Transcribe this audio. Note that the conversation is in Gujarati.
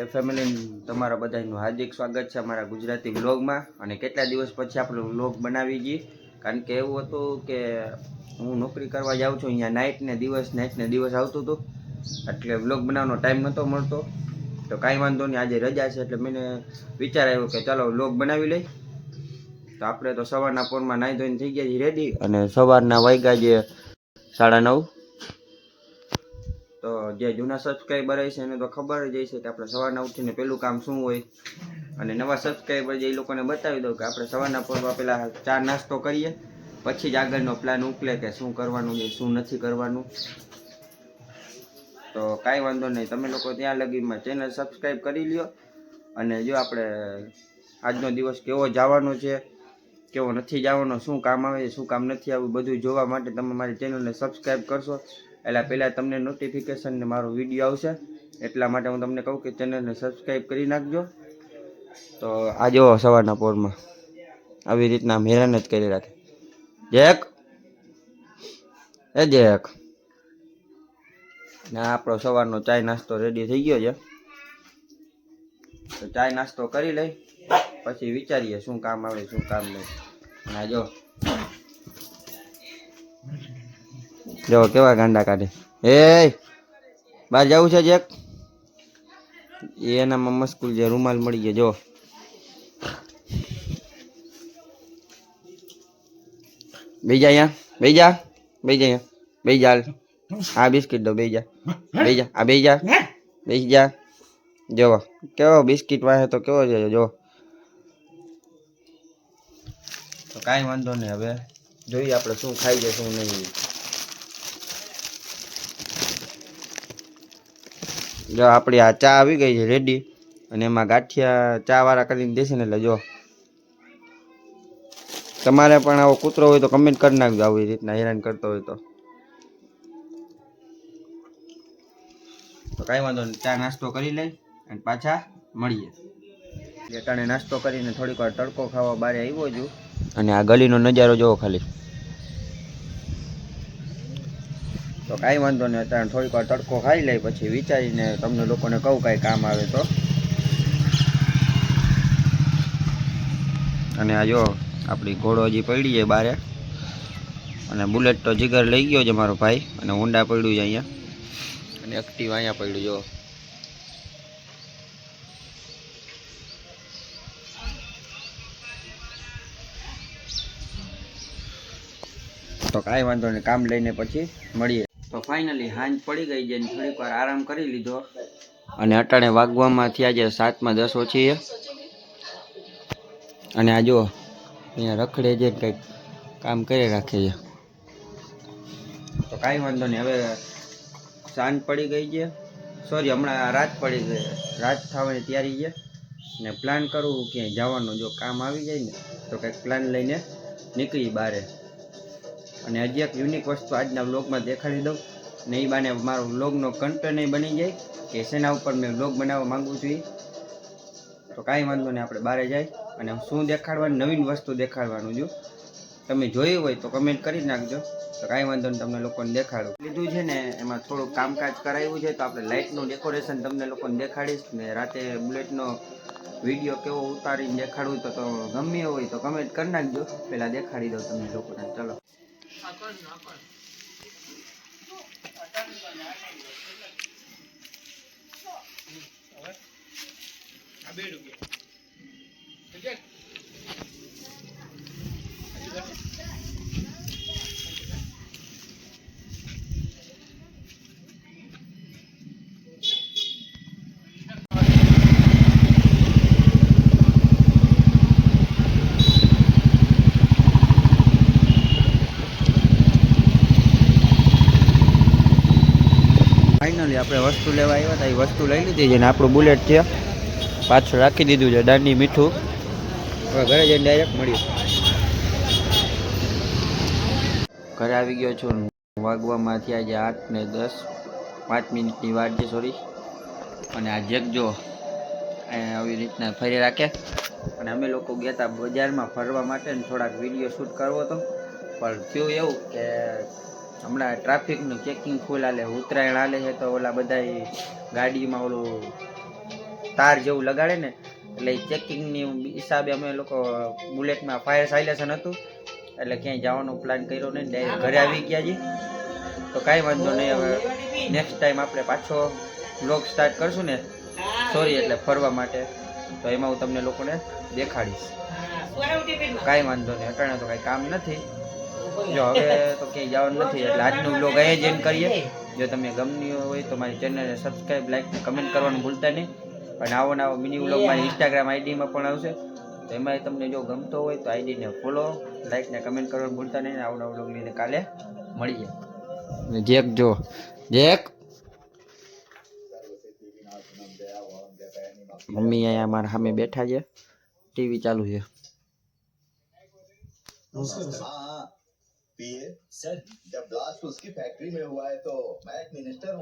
કે ફેમિલી તમારા બધાનું હાર્દિક સ્વાગત છે અમારા ગુજરાતી વ્લોગમાં. અને કેટલા દિવસ પછી આપણે વ્લોગ બનાવી જઈએ, કારણ કે એવું હતું કે હું નોકરી કરવા જાઉં છું, અહીંયા નાઇટ ને દિવસ આવતું હતું, એટલે વ્લોગ બનાવવાનો ટાઈમ નહોતો મળતો. તો કાંઈ વાંધો નહીં, આજે રજા છે એટલે મને વિચાર આવ્યો કે ચાલો વ્લોગ બનાવી લઈ. તો આપણે તો સવારના પોરમાં નાહી ધોઈને થઈ ગયા છીએ રેડી, અને સવારના વાગ્યા જે 9:30. તો જે જૂના સબસ્ક્રાઈબર છે એને તો ખબર જ હશે કે આપણે સવારના ઉઠીને પહેલું કામ શું હોય, અને નવા સબસ્ક્રાઈબર જે એ લોકોને બતાવી દઉં કે આપણે સવારના પોરમાં પહેલાં ચા નાસ્તો કરીએ, પછી જ આગળનો પ્લાન ઉકલે કે શું કરવાનું છે શું નથી કરવાનું. તો કાંઈ વાંધો નહીં, તમે લોકો ત્યાં લગીમાં ચેનલ સબસ્ક્રાઈબ કરી લ્યો. અને જો આપણે આજનો દિવસ કેવો જવાનો છે, કેવો નથી જવાનો, શું કામ આવે છે શું કામ નથી આવવું, બધું જોવા માટે તમે મારી ચેનલને સબસ્ક્રાઈબ કરશો. એટલે પહેલાં તમને નોટિફિકેશન ને મારો વિડીયો આવશે, એટલા માટે હું તમને કહું કે ચેનલને સબસ્ક્રાઈબ કરી નાખજો. તો આ જો સવારના પોરમાં આવી રીતના આમ હેરાન જ કરી રાખે. જેક ને આપણો સવારનો ચાય નાસ્તો રેડી થઈ ગયો છે. તો ચાય નાસ્તો કરી લઈ, પછી વિચારીએ શું કામ આવે શું કામ નહીં. અને જો કેવા ગાંડા કાઢે. બહાર જવું છે જેક? એનામાં મસ્કૂલ છે, રૂમાલ મળી ગયા. જો બેજા અહીંયા, બેજા આ બિસ્કિટ દો, બેજા આ બેજા. જો કેવો બિસ્કિટ વાહે તો કેવો છે જો. તો કાંઈ વાંધો નહીં, હવે જોઈએ આપણે શું ખાઈ જાય શું નહીં. જો આપણી આ ચા આવી ગઈ છે રેડી, અને એમાં ગાંઠિયા ચા વાળા કરીને દેશે ને. એટલે જો તમારે પણ આવો કૂતરો હોય તો કમેન્ટ કરી નાખજો, આવી રીતના હેરાન કરતો હોય તો. કાંઈ વાંધો નહીં, ચા નાસ્તો કરી લઈ અને પાછા મળીએ. એટાણે નાસ્તો કરીને થોડીક વાર તડકો ખાવા બહાર આવ્યો છું, અને આ ગલીનો નજારો જોવો ખાલી. તો કાંઈ વાંધો નહીં, અત્યારે થોડીક વાર તડકો ખાઈ લઈ, પછી વિચારીને તમને લોકોને કહું કાંઈ કામ આવે તો. અને આ જો આપણી ઘોડો હજી પડી છે બારે, અને બુલેટ તો જીગર લઈ ગયો છે મારો ભાઈ, અને હોન્ડા પડ્યું છે અહીંયા, અને એક્ટિવા અહીંયા પડ્યું જો. તો કાંઈ વાંધો નહીં, કામ લઈને પછી મળીએ. તો ફાઇનલી સાંજ પડી ગઈ છે, થોડીક વાર આરામ કરી લીધો, અને અટાણે વાગવામાં થયા છે 7:10 ઓછી છે. અને આ જો અહીંયા રખડે છે, કંઈક કામ કરી રાખે છે. તો કાંઈ વાંધો નહીં, હવે સાંજ પડી ગઈ છે, સોરી હમણાં રાત પડી ગઈ, રાત થવાની તૈયારી છે. ને પ્લાન કરવું ક્યાંય જવાનું, જો કામ આવી જાય ને તો કંઈક પ્લાન લઈને નીકળી બહારે. અને હજી એક યુનિક વસ્તુ આજના વ્લોગમાં દેખાડી દઉં, ને એ બાને મારો વ્લોગનો કન્ટેન્ટ બની જાય કે શેના ઉપર મેં વ્લોગ બનાવવા માગું છું. તો કાંઈ વાંધો નહીં, આપણે બહાર જાય અને શું દેખાડવાનું, નવીન વસ્તુ દેખાડવાનું. જો તમે જોયું હોય તો કમેન્ટ કરી નાખજો. તો કાંઈ વાંધો નહીં, તમને લોકોને દેખાડું લીધું છે ને, એમાં થોડું કામકાજ કરાવ્યું છે. તો આપણે લાઇટનું ડેકોરેશન તમને લોકોને દેખાડીશ, ને રાતે બુલેટનો વિડીયો કેવો ઉતારીને દેખાડવું તો ગમે હોય તો કમેન્ટ કરી નાખજો. પહેલાં દેખાડી દઉં તમને લોકોને. ચલો ફાઇનલી આપણે વસ્તુ લેવા આવ્યા હતા, એ વસ્તુ લઈ લીધી છે, ને આપણું બુલેટ છે પાછળ રાખી દીધું છે દાંડી મીઠું. હવે ઘરે જઈને ડાયરેક્ટ મળીએ. ઘરે આવી ગયો છું, વાગવામાં થયા છે 8:10, 5 મિનિટની વાર છે સોરી. અને આ જેક જો આવી રીતના ફરી રાખે. અને અમે લોકો ગયા હતા બજારમાં ફરવા માટે, ને થોડાક વિડીયો શૂટ કરવો હતો, પણ થયું એવું કે હમણાં ટ્રાફિકનું ચેકિંગ ફૂલ હાલે, ઉત્તરાયણ હાલે છે, તો ઓલા બધા ગાડીમાં ઓલું તાર જેવું લગાડે ને એટલે ચેકિંગની હિસાબે અમે લોકો બુલેટમાં ફાયર સાયલેશન હતું એટલે ક્યાંય જવાનો પ્લાન કર્યો નહીં, ડાયરેક્ટ ઘરે આવી ગયા છીએ. તો કાંઈ વાંધો નહીં, હવે નેક્સ્ટ ટાઈમ આપણે પાછો વ્લોગ સ્ટાર્ટ કરશું ને સોરી એટલે ફરવા માટે, તો એમાં હું તમને લોકોને દેખાડીશ. કાંઈ વાંધો નહીં, અટાણે તો કાંઈ કામ નથી. જો હવે તો ક્યાંય જવાનું નથી એટલે આજનું વ્લોગ અહીંયા જ એન્ડ કરીએ. જો તમને ગમ્યું હોય તો મારી ચેનલને સબસ્ક્રાઈબ, લાઈક ને કમેન્ટ કરવાનું ભૂલતા નહીં. અને આવો નવો મિની વ્લોગ મારી ઇન્સ્ટાગ્રામ આઈડીમાં પણ આવશે, તો એમાં તમને જો ગમતો હોય તો આઈડીને ફોલો, લાઈક ને કમેન્ટ કરવાનું ભૂલતા નહીં. આવો નવો વ્લોગ લઈને કાલે મળીએ. જેક જો જેક મમ્મી અહીંયા અમારા સામે બેઠા છે, ટીવી ચાલુ છે. हाँ पीए जब ब्लास्ट उसकी फैक्ट्री में हुआ है तो मैं एक मिनिस्टर